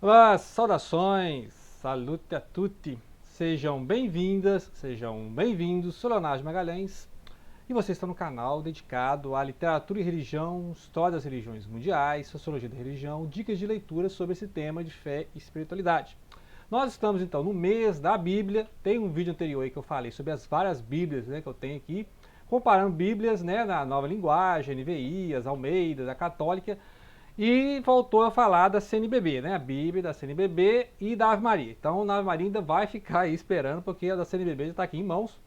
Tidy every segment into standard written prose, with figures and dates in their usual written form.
Olá, saudações, salute a tutti, sejam bem-vindas, sejam bem-vindos, sou Leonardo Magalhães e você está no canal dedicado à literatura e religião, história das religiões mundiais, sociologia da religião, dicas de leitura sobre esse tema de fé e espiritualidade. Nós estamos então no mês da Bíblia, tem um vídeo anterior aí que eu falei sobre as várias Bíblias que eu tenho aqui, comparando Bíblias na nova linguagem, NVI, as Almeidas, a católica, e voltou a falar da CNBB, né? A Bíblia da CNBB e da Ave Maria. Então, a Ave Maria ainda vai ficar aí esperando, porque a da CNBB já está aqui em mãos.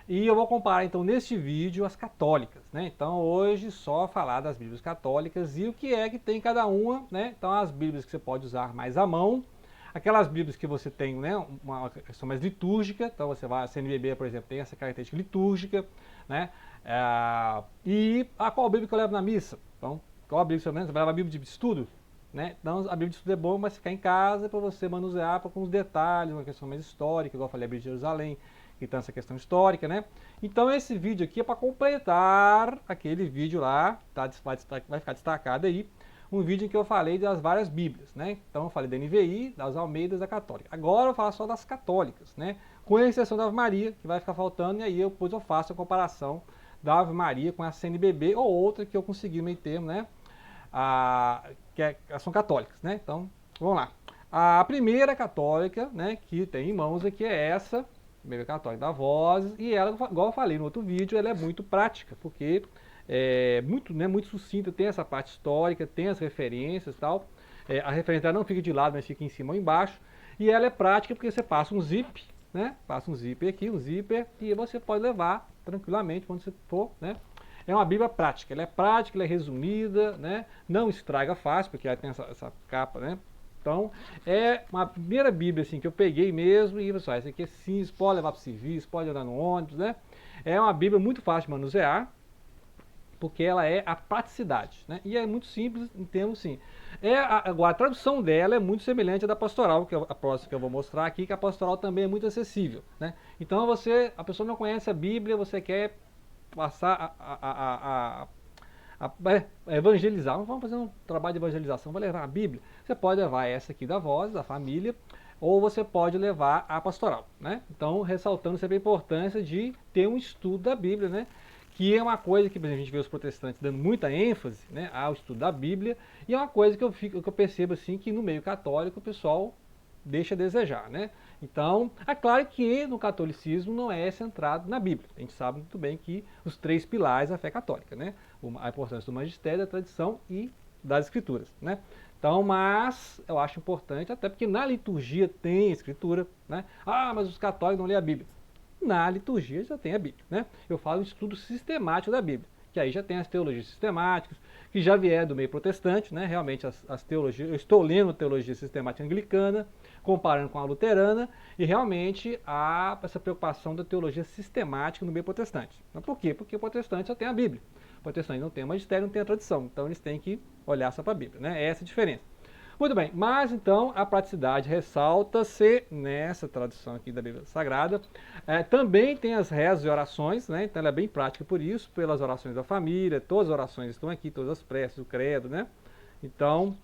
E eu vou comparar, então, neste vídeo, as católicas, né? Então, hoje, só falar das Bíblias católicas e o que é que tem cada uma, né? Então, as Bíblias que você pode usar mais à mão, aquelas Bíblias que você tem, né? Uma questão mais litúrgica, então você vai, a CNBB, por exemplo, tem essa característica litúrgica, né? E a qual Bíblia que eu levo na missa? Então, qual a Bíblia, pelo menos, você vai levar a Bíblia de estudo? Né? Então, a Bíblia de estudo é bom, mas ficar em casa para você manusear com os detalhes, uma questão mais histórica, igual eu falei, a Bíblia de Jerusalém, que tem essa questão histórica, né? Então, esse vídeo aqui é para completar aquele vídeo lá, tá? Vai ficar destacado aí, um vídeo em que eu falei das várias Bíblias, né? Então, eu falei da NVI, das Almeidas, da Católica. Agora, eu vou falar só das católicas, né? Com exceção da Ave Maria, que vai ficar faltando, e aí depois eu faço a comparação da Ave Maria com a CNBB ou outra que eu consegui meio termo, né? São católicas, né? Então, vamos lá. A primeira católica, né, que tem em mãos aqui é essa, primeira católica da Vozes, e ela, igual eu falei no outro vídeo, ela é muito prática, porque é muito, né, muito sucinta, tem essa parte histórica, tem as referências e tal. A referência não fica de lado, mas fica em cima ou embaixo. E ela é prática porque você passa um zip, né? Passa um zíper aqui, um zíper, e você pode levar tranquilamente quando você for, né? É uma Bíblia prática, ela é prática, ela é resumida, né? Não estraga fácil, porque ela tem essa capa, né? Então, é uma primeira Bíblia assim, que eu peguei mesmo e, pessoal, essa aqui é simples, pode levar para o serviço, pode andar no ônibus, né? É uma Bíblia muito fácil de manusear, porque ela é a praticidade, né? E é muito simples em termos, sim. Agora, a tradução dela é muito semelhante à da pastoral, que é a próxima que eu vou mostrar aqui, que a pastoral também é muito acessível, né? Então, a pessoa não conhece a Bíblia, você quer passar evangelizar, vamos fazer um trabalho de evangelização, vai levar a Bíblia, você pode levar essa aqui da Voz, da família, ou você pode levar a pastoral, né? Então, ressaltando sempre a importância de ter um estudo da Bíblia, né? Que é uma coisa que, por exemplo, a gente vê os protestantes dando muita ênfase, né, ao estudo da Bíblia, e é uma coisa que eu percebo assim que no meio católico o pessoal deixa a desejar, né? Então, é claro que no catolicismo não é centrado na Bíblia. A gente sabe muito bem que os três pilares da fé católica, né? A importância do magistério, da tradição e das escrituras, né? Então, mas eu acho importante, até porque na liturgia tem escritura, né? Ah, mas os católicos não lêem a Bíblia. Na liturgia já tem a Bíblia, né? Eu falo de estudo sistemático da Bíblia, que aí já tem as teologias sistemáticas, que já vieram do meio protestante, né? Realmente as teologias, eu estou lendo teologia sistemática anglicana, comparando com a luterana, e realmente há essa preocupação da teologia sistemática no meio protestante. Mas por quê? Porque o protestante só tem a Bíblia. O protestante não tem o magistério, não tem a tradição, então eles têm que olhar só para a Bíblia, né? Essa é a diferença. Muito bem, mas então a praticidade ressalta-se nessa tradução aqui da Bíblia Sagrada. Também tem as rezas e orações, né? Então ela é bem prática por isso, pelas orações da família, todas as orações estão aqui, todas as preces, o credo, né? Então,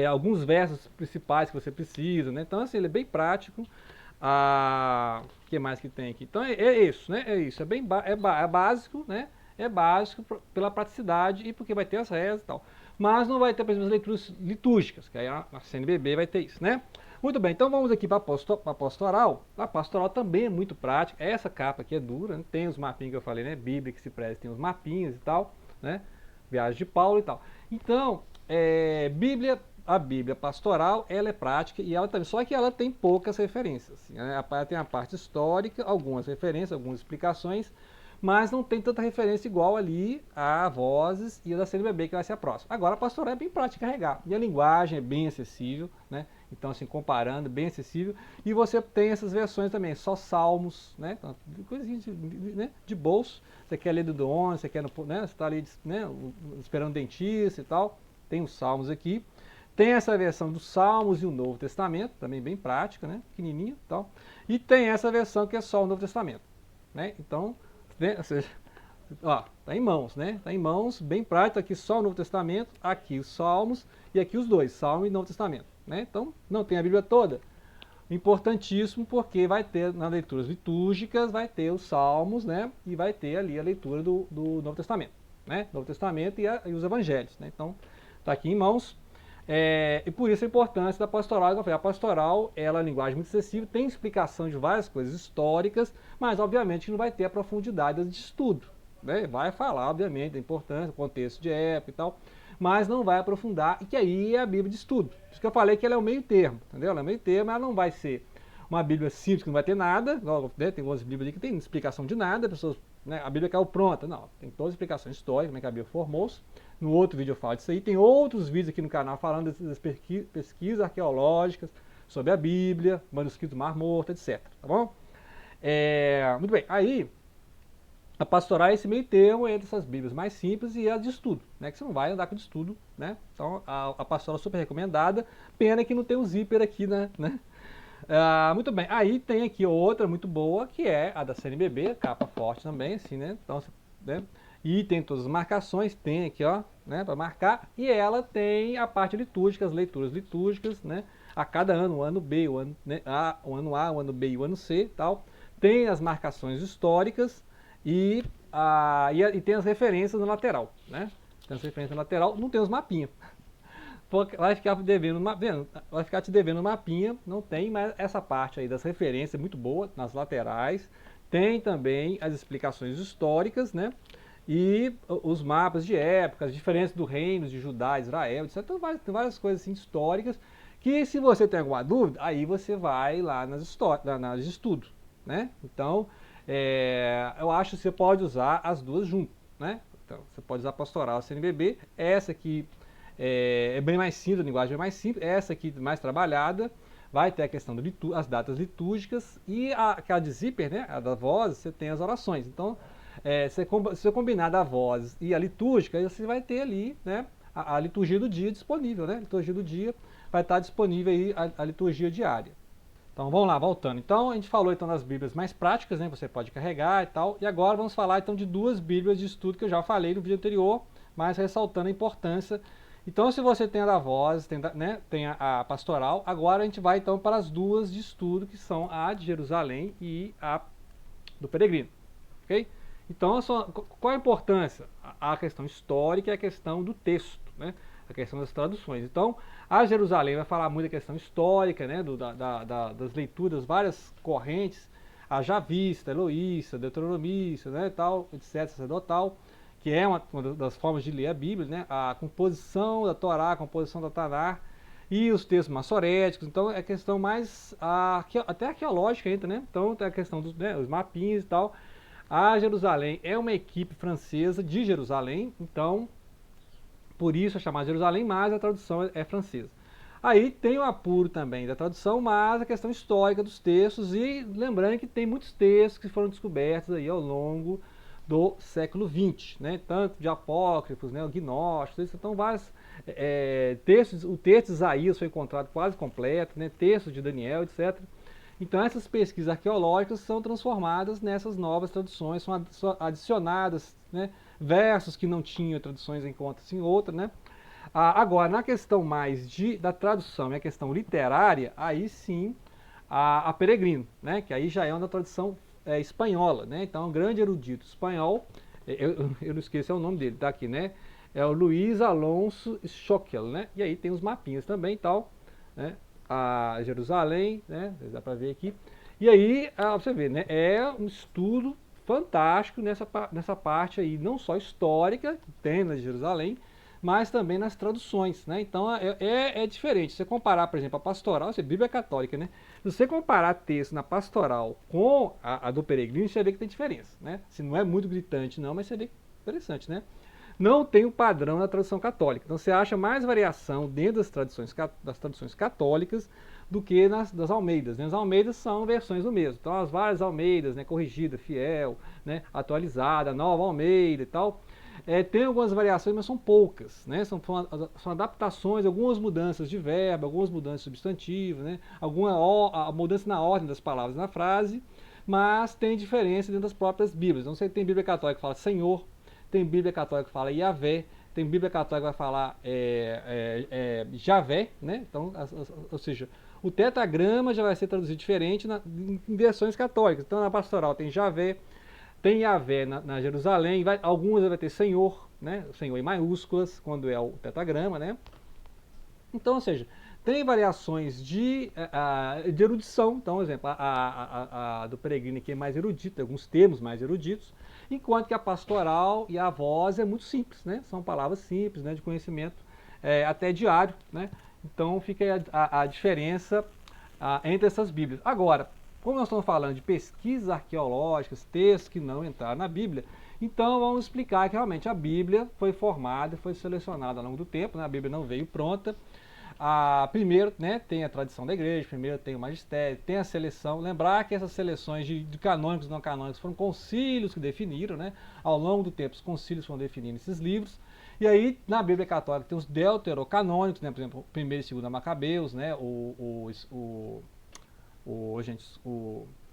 alguns versos principais que você precisa, né? Então assim, ele é bem prático. O que mais que tem aqui? Então é isso, né? É isso, é básico, né? É básico pela praticidade e porque vai ter as rezas e tal. Mas não vai ter, por exemplo, as leituras litúrgicas, que aí a CNBB vai ter isso, né? Muito bem, então vamos aqui para a pastoral. A pastoral também é muito prática. Essa capa aqui é dura, né? Tem os mapinhas que eu falei, né? Bíblia que se preze, tem os mapinhas e tal, né? Viagem de Paulo e tal. Então, a Bíblia pastoral, ela é prática e ela também, só que ela tem poucas referências. Assim, né? Ela tem a parte histórica, algumas referências, algumas explicações, mas não tem tanta referência igual ali a Vozes e a da CNBB, que vai ser a próxima. Agora, a pastoral é bem prática de carregar, e a linguagem é bem acessível, né? Então, assim, comparando, bem acessível. E você tem essas versões também, só salmos, né? Então, coisinhas de bolso. Você quer ler do Dom, você quer, né? Você está ali, né? Esperando o dentista e tal. Tem os salmos aqui. Tem essa versão dos Salmos e o Novo Testamento, também bem prática, né? Pequenininho e tal. E tem essa versão que é só o Novo Testamento, né? Então, né? Ou seja, Ó, tá em mãos, né? Tá em mãos, bem prático, aqui só o Novo Testamento, aqui os Salmos e aqui os dois, Salmo e Novo Testamento, né? Então, não tem a Bíblia toda. Importantíssimo porque vai ter nas leituras litúrgicas, vai ter os Salmos, né? E vai ter ali a leitura do Novo Testamento, né? Novo Testamento e os Evangelhos, né? Então, tá aqui em mãos. E por isso a importância da pastoral. A pastoral, ela é uma linguagem muito acessível, tem explicação de várias coisas históricas, mas obviamente não vai ter a profundidade de estudo, né? Vai falar, obviamente, da importância, contexto de época e tal, mas não vai aprofundar, e que aí é a Bíblia de estudo. Por isso que eu falei que ela é o meio termo, entendeu? Ela é o meio termo, ela não vai ser uma Bíblia simples, que não vai ter nada, né? Tem algumas Bíblias ali que tem explicação de nada, pessoas, né? A Bíblia caiu pronta, não, tem toda a explicação histórica, como é que a Bíblia formou-se. No outro vídeo eu falo disso aí, tem outros vídeos aqui no canal falando das pesquisas arqueológicas sobre a Bíblia, manuscrito do Mar Morto, etc, tá bom? Muito bem, aí a pastoral é esse meio termo entre essas Bíblias mais simples e as de estudo, né? Que você não vai andar com de estudo, né? Então a pastoral é super recomendada, pena que não tem um zíper aqui, né? Muito bem, aí tem aqui outra muito boa, que é a da CNBB, capa forte também, assim, né? Então, né? E tem todas as marcações, tem aqui, ó, né, para marcar, e ela tem a parte litúrgica, as leituras litúrgicas, né? A cada ano, o ano B, o ano, né, o ano A, o ano B e o ano C, tal. Tem as marcações históricas e tem as referências no lateral, né? Tem as referências no lateral, não tem os mapinhas. Vai ficar vai ficar te devendo um mapinha, não tem, mas essa parte aí das referências é muito boa, nas laterais. Tem também as explicações históricas, né? E os mapas de época, as diferenças do reino de Judá, Israel, etc. Então, tem várias coisas assim, históricas, que se você tem alguma dúvida, aí você vai lá nas de estudo, né? Então, eu acho que você pode usar as duas juntas, né? Então, você pode usar a pastoral, a CNBB, essa aqui é bem mais simples, a linguagem é mais simples, essa aqui mais trabalhada, vai ter a questão das datas litúrgicas e aquela de zíper, né, a da voz, você tem as orações. Então, se você combinar da voz e a litúrgica, você vai ter ali, né, a liturgia do dia disponível, né? A liturgia do dia vai estar disponível aí a liturgia diária. Então vamos lá, voltando. Então a gente falou então das Bíblias mais práticas, né? Você pode carregar e tal. E agora vamos falar então de duas Bíblias de estudo que eu já falei no vídeo anterior, mas ressaltando a importância. Então se você tem a da voz, tem a pastoral, agora a gente vai então para as duas de estudo, que são a de Jerusalém e a do peregrino. Ok? Então qual a importância? A questão histórica e a questão do texto, né? A questão das traduções. Então, a Jerusalém vai falar muito da questão histórica, né, das leituras, várias correntes, a javista, eloísta, deuteronomista, né, tal, etc., sacerdotal, que é uma das formas de ler a Bíblia, né, a composição da Torá, a composição da Tanar, e os textos maçoréticos. Então, é questão mais, até arqueológica ainda, né, então tem a questão dos, né, os mapinhas e tal. A Jerusalém é uma equipe francesa de Jerusalém, então por isso é chamada Jerusalém, mas a tradução é francesa. Aí tem o apuro também da tradução, mas a questão histórica dos textos, e lembrando que tem muitos textos que foram descobertos aí ao longo do século XX, né? Tanto de apócrifos, né, o gnósticos, então vários textos. O texto de Isaías foi encontrado quase completo, né? Textos de Daniel, etc. Então essas pesquisas arqueológicas são transformadas nessas novas traduções, são adicionadas, né, versos que não tinham traduções em conta em outra, né? Agora, na questão mais da tradução e a questão literária, aí sim a Peregrino, né? Que aí já é uma tradução espanhola, né? Então, um grande erudito espanhol, eu não esqueci o nome dele, tá aqui, né? É o Luiz Alonso Schockel, né? E aí tem os mapinhas também e tal, né? A Jerusalém, né? Dá para ver aqui. E aí, você vê, né? É um estudo fantástico nessa parte aí, não só histórica, que tem na Jerusalém, mas também nas traduções, né? Então é diferente. Se você comparar, por exemplo, a pastoral, a Bíblia católica, né? Se você comparar texto na pastoral com a do peregrino, você vê que tem diferença, né? Se não é muito gritante não, mas você vê que é interessante, né? Não tem o padrão na tradução católica. Então você acha mais variação dentro das traduções católicas do que das Almeidas, né? As Almeidas são versões do mesmo. Então as várias Almeidas, né, corrigida, fiel, né, atualizada, nova Almeida e tal, tem algumas variações, mas são poucas, né? São adaptações, algumas mudanças de verbo, algumas mudanças de substantivo, né? Alguma mudança na ordem das palavras na frase, mas tem diferença dentro das próprias Bíblias. Então você tem Bíblia católica que fala Senhor, tem Bíblia católica que fala Yahvé, tem Bíblia católica que vai falar Javé, né? Então, ou seja, o tetragrama já vai ser traduzido diferente em versões católicas. Então na pastoral tem Javé, tem Yahvé na Jerusalém, algumas vai ter Senhor, né? Senhor em maiúsculas, quando é o tetragrama, né? Então, ou seja, tem variações de erudição. Então, por exemplo, a do Peregrino aqui é mais erudita, alguns termos mais eruditos, enquanto que a pastoral e a voz é muito simples, né? São palavras simples, né, de conhecimento até diário, né? Então fica aí a diferença entre essas Bíblias. Agora, como nós estamos falando de pesquisas arqueológicas, textos que não entraram na Bíblia, então vamos explicar que realmente a Bíblia foi formada, foi selecionada ao longo do tempo, né? A Bíblia não veio pronta. Primeiro, né, tem a tradição da igreja, primeiro tem o magistério, tem a seleção. Lembrar que essas seleções de canônicos e não canônicos foram concílios que definiram, né? Ao longo do tempo, os concílios foram definindo esses livros. E aí, na Bíblia Católica, tem os deuterocanônicos, né? Por exemplo, 1º e 2º Macabeus, né? O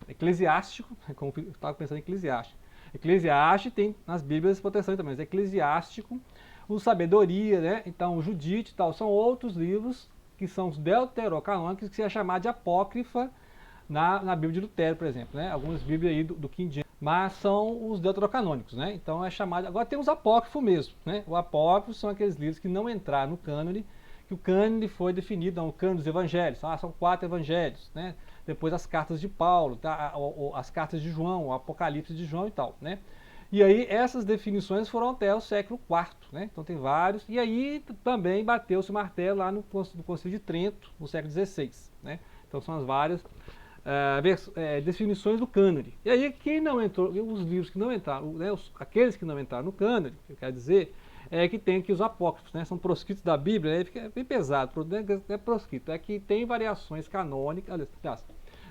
eclesiástico, como eu estava pensando em eclesiástico. Eclesiástico tem nas Bíblias proteções também, mas eclesiástico, o sabedoria, né? Então o Judite e tal, são outros livros que são os deuterocanônicos, que se é chamado de apócrifa na Bíblia de Lutero, por exemplo, né? Algumas Bíblias aí do King James, mas são os deuterocanônicos, né? Então é chamado, agora tem os apócrifos mesmo, né? O apócrifo são aqueles livros que não entraram no cânone, que o cânone foi definido, o cânone dos evangelhos, são 4 evangelhos, né? Depois as cartas de Paulo, tá? As cartas de João, o Apocalipse de João e tal, né? E aí essas definições foram até o século IV, né? Então tem vários, e aí também bateu-se o martelo lá no Concílio de Trento, no século XVI, né? Então são as várias definições do cânone. E aí quem não entrou, os livros que não entraram, né? Aqueles que não entraram no cânone, que quer dizer, que tem aqui os apócrifos, né? São proscritos da Bíblia, né? Fica bem pesado, não é proscrito, é que tem variações canônicas, aliás,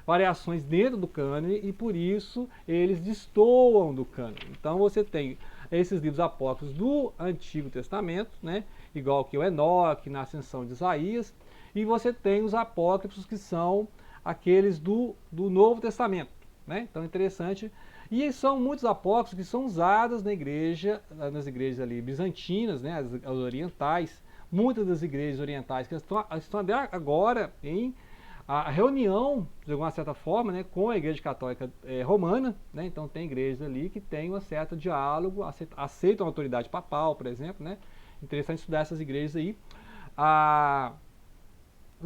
variações dentro do cânone, e por isso eles destoam do cânone. Então você tem esses livros apócrifos do Antigo Testamento, né? Igual que o Enoque, na Ascensão de Isaías, e você tem os apócrifos que são aqueles do Novo Testamento, né? Então é interessante. E são muitos apócrifos que são usados na igreja, nas igrejas ali bizantinas, né? As orientais, muitas das igrejas orientais que estão agora em a reunião, de alguma certa forma, né, com a Igreja Católica Romana, né? Então tem igrejas ali que têm um certo diálogo, aceitam a autoridade papal, por exemplo, né? Interessante estudar essas igrejas aí.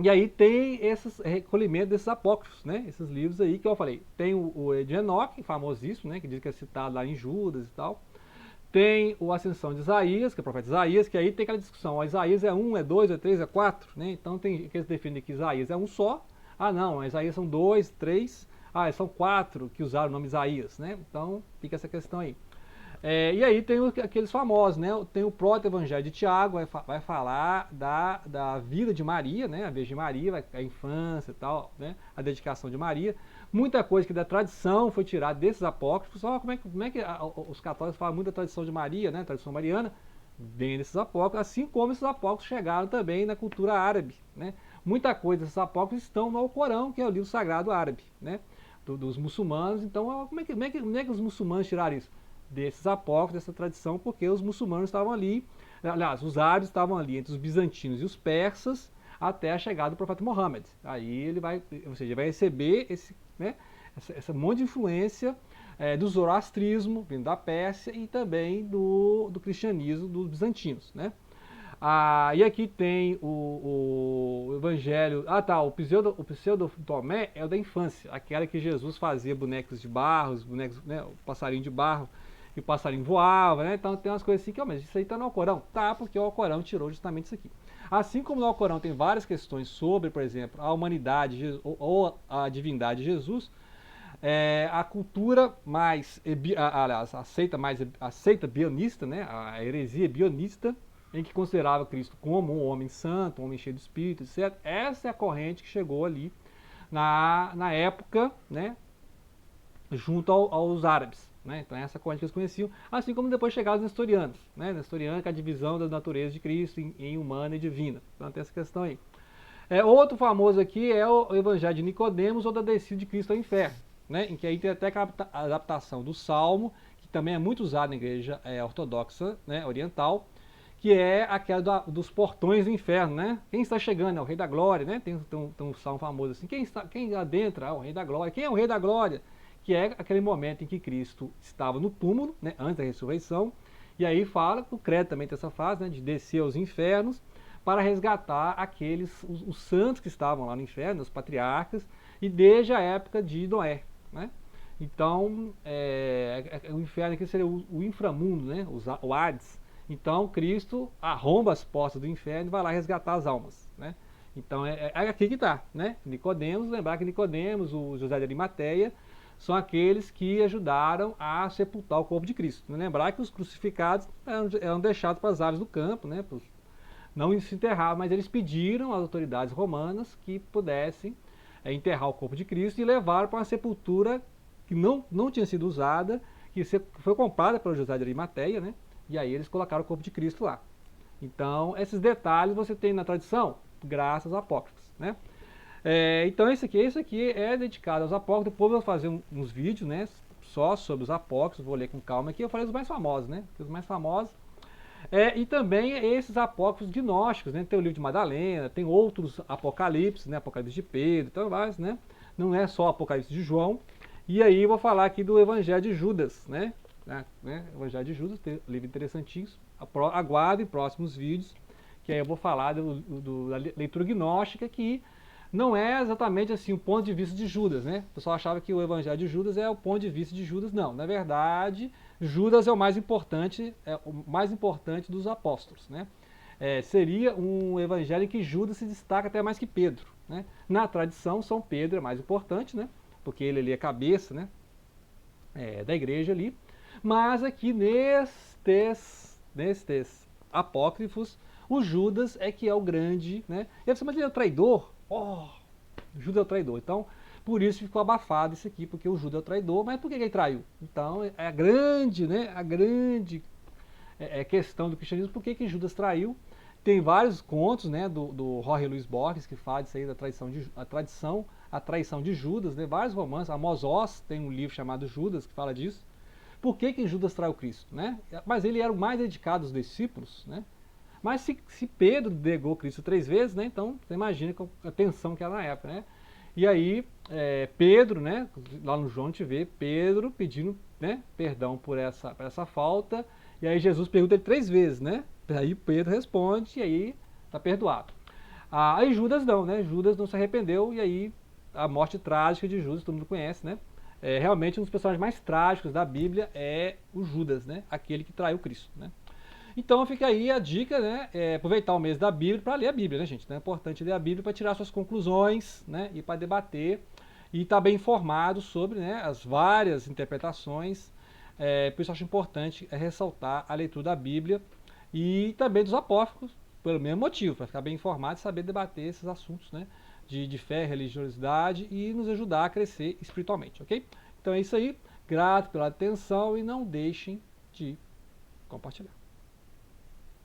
E aí tem esses recolhimentos desses apócrifos, né? Esses livros aí que eu falei. Tem o de Enoque, famosíssimo, né? Que diz que é citado lá em Judas e tal. Tem o Ascensão de Isaías, que é o profeta Isaías, que aí tem aquela discussão, ó, Isaías é 1, é 2, é 3, é 4, né? Então tem aqueles que defendem que Isaías é um só. Não, Isaías são 2, 3, são 4 que usaram o nome Isaías, né? Então fica essa questão aí. E aí tem aqueles famosos, né? Tem o proto-evangelho de Tiago, vai falar da vida de Maria, né? A Virgem Maria, a infância e tal, né? A dedicação de Maria. Muita coisa que da tradição foi tirada desses apócrifos. Como é que os católicos falam muito da tradição de Maria, né? A tradição mariana, vem desses apócrifos, assim como esses apócrifos chegaram também na cultura árabe, né? Muita coisa desses apócrifos estão no Alcorão, que é o livro sagrado árabe, né? Dos muçulmanos. Então, como é que os muçulmanos tiraram isso? Desses apócrifos, dessa tradição, porque os muçulmanos estavam ali, aliás, os árabes estavam ali entre os bizantinos e os persas, até a chegada do profeta Muhammad. Aí ele vai, ou seja, vai receber essa monte de influência do zoroastrismo, vindo da Pérsia, e também do cristianismo dos bizantinos, né? E aqui tem o evangelho, o pseudo Tomé é o da infância, aquela que Jesus fazia bonecos de barro, bonecos, né, o passarinho de barro, e o passarinho voava, né? Então tem umas coisas assim que, mas isso aí tá no Alcorão? Tá, porque o Alcorão tirou justamente isso aqui. Assim como no Alcorão tem várias questões sobre, por exemplo, a humanidade ou a divindade de Jesus, a cultura mais, aliás, a seita bionista, né? A heresia bionista, em que considerava Cristo como um homem santo, um homem cheio de espírito, etc. Essa é a corrente que chegou ali na época, né? Junto aos árabes, né? Então essa corrente que eles conheciam, assim como depois chegaram os nestorianos, né? Nestoriano, que é a divisão da natureza de Cristo em humana e divina. Então tem essa questão aí. Outro famoso aqui é o Evangelho de Nicodemos ou da descida de Cristo ao inferno. né, em que aí tem até a adaptação do Salmo, que também é muito usado na igreja ortodoxa, né, oriental, que é aquela dos portões do inferno, né? Quem está chegando é o Rei da Glória, né? Tem um salmo famoso assim, quem adentra é o Rei da Glória. Quem é o Rei da Glória? Que é aquele momento em que Cristo estava no túmulo, né, antes da ressurreição, e aí fala, o credo também tem essa fase, né, de descer aos infernos, para resgatar os santos que estavam lá no inferno, os patriarcas, e desde a época de Noé, né? Então, o inferno aqui seria o inframundo, né, o Hades. Então, Cristo arromba as portas do inferno e vai lá resgatar as almas, né? Então, é aqui que está, né? Nicodemos, lembrar que Nicodemos, o José de Arimateia, são aqueles que ajudaram a sepultar o corpo de Cristo. Lembrar que os crucificados eram deixados para as aves do campo, né? Não se enterrar, mas eles pediram às autoridades romanas que pudessem enterrar o corpo de Cristo e levaram para uma sepultura que não tinha sido usada, que foi comprada pelo José de Arimateia, né? E aí eles colocaram o corpo de Cristo lá. Então, esses detalhes você tem na tradição, graças aos apócrifos, né? Então, isso aqui é dedicado aos apócrifos. Depois eu vou fazer uns vídeos, né, só sobre os apócrifos, vou ler com calma aqui. Eu falei os mais famosos, né? Os mais famosos. E também esses apócrifos gnósticos, né? Tem o livro de Madalena, tem outros apocalipses, né? Apocalipse de Pedro, então vários, né? Não é só o Apocalipse de João. E aí eu vou falar aqui do Evangelho de Judas, né? O Evangelho de Judas, tem um livro interessantíssimo. Aguardem próximos vídeos, que aí eu vou falar da leitura gnóstica, que não é exatamente assim o ponto de vista de Judas, né? O pessoal achava que o Evangelho de Judas é o ponto de vista de Judas. Não, na verdade, Judas é o mais importante dos apóstolos, né? Seria um evangelho em que Judas se destaca até mais que Pedro, né? Na tradição, São Pedro é mais importante, né? Porque ele ali é cabeça, né? Da igreja ali. Mas aqui nestes apócrifos, o Judas é que é o grande, né? E você, mas ele é o traidor? Judas é o traidor. Então, por isso ficou abafado isso aqui, porque o Judas é o traidor. Mas por que ele traiu? Então, é a grande, né? A grande questão do cristianismo, por que Judas traiu? Tem vários contos, né, do Jorge Luis Borges, que fala disso aí, a traição de Judas, né? Vários romances. Amos Oz tem um livro chamado Judas, que fala disso. Por que Judas traiu Cristo, né? Mas ele era o mais dedicado dos discípulos, né? Mas se Pedro negou Cristo 3 vezes, né? Então você imagina a tensão que era na época, né? E aí Pedro, né? Lá no João a gente vê Pedro pedindo, né, perdão por essa falta. E aí Jesus pergunta ele 3 vezes, né? Aí Pedro responde e aí está perdoado. Aí Judas não, né? Judas não se arrependeu e aí a morte trágica de Judas, todo mundo conhece, né? Realmente um dos personagens mais trágicos da Bíblia é o Judas, né? Aquele que traiu Cristo, né? Então fica aí a dica, né? Aproveitar o mês da Bíblia para ler a Bíblia, né, gente? É importante ler a Bíblia para tirar suas conclusões, né? E para debater e estar bem informado sobre, né, as várias interpretações. Por isso eu acho importante ressaltar a leitura da Bíblia e também dos apócrifos, pelo mesmo motivo, para ficar bem informado e saber debater esses assuntos, né? De fé, religiosidade e nos ajudar a crescer espiritualmente, ok? Então é isso aí. Grato pela atenção e não deixem de compartilhar.